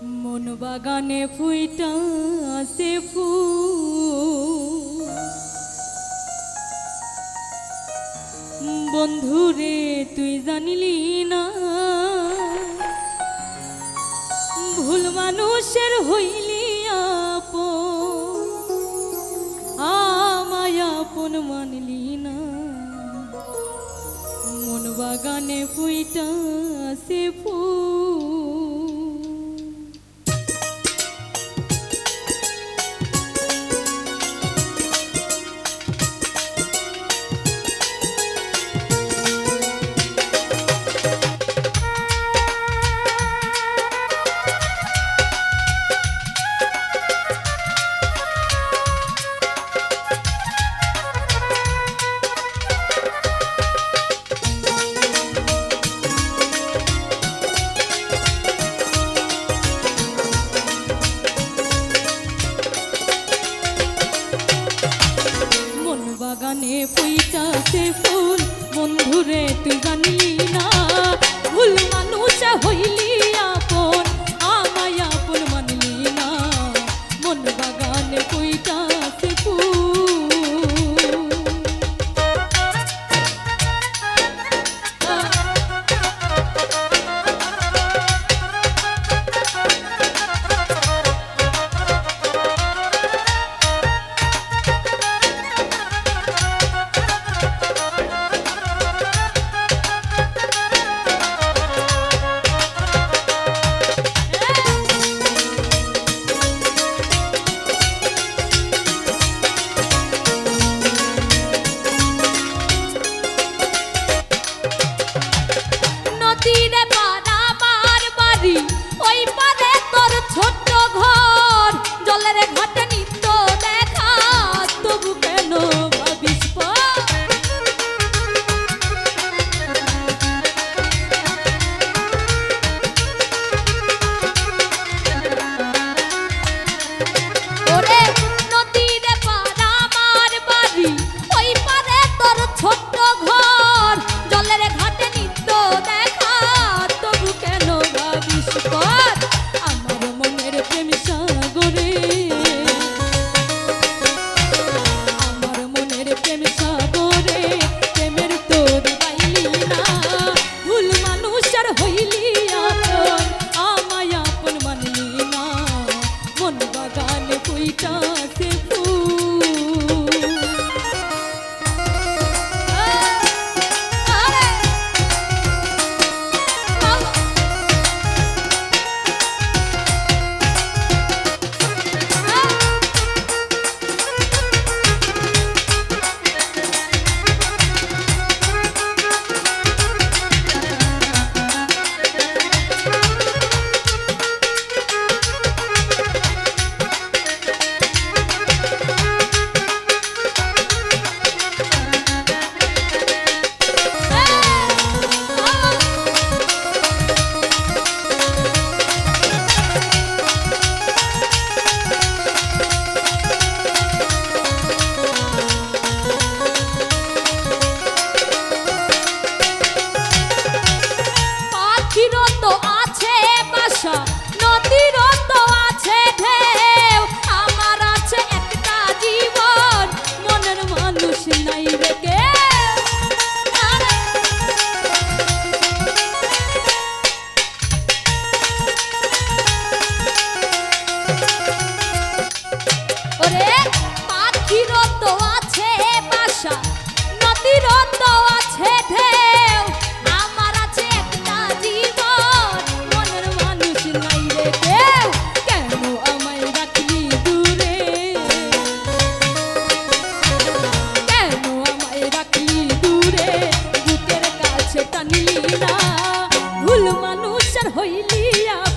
মন বাগানে ফুইটাছে ফুল, বন্ধুরে তুই জানিলি না, ভুল মানুষের হইলি আপন, আমায় আপন মানলি না। মন বাগানে ফুইটাছে ফুল। বাগানে ফুইটাছে ফুল, বন্ধুরে তুই জানলি না, ভুল মানুষ হইলি আপন, আমায় আপন মানলি না। মন বাগানে ফুইটাছে নদীরে পাড়া মার বাড়ি, ওই পারে তোর ছোট্ট ঘর, জলের ঘাটে নিত্য দেখা, তবু কেন ভাবিস ওরে নদীরে পাড়া মার বাড়ি, ওই পারে তোর ছোট্ট ঘর, জলের ঘাটে নিত্য দেখা, তবু কেন ভাবিস পর আমার মনের প্রেম সাগরে, আমার মনের প্রেম সাগরে, প্রেমের তোর পাইলি না, ভুল মানুষ আর হইলি আপন, আমায় আপন মানলি না। মন বাগানে ফুইটাছে ফুল। পাখিরও তো আছে বাসা, নদীরও তো আছে ঢেউ, আমার আছে একটা জীবন, মনের মানুষ নাই রে কেউ। ওরে পাখিরও তো আছে বাসা, নদীরও তো আছে ঢেউ, আমার আছে একটা জীবন, মনের মানুষ নাই রে কেউ। কেন আমায় রাখলি দূরে, কেন আমায় রাখলি দূরে, বুকের কাছে টানলি না, ভুল মানুষ আর হইলি আপন,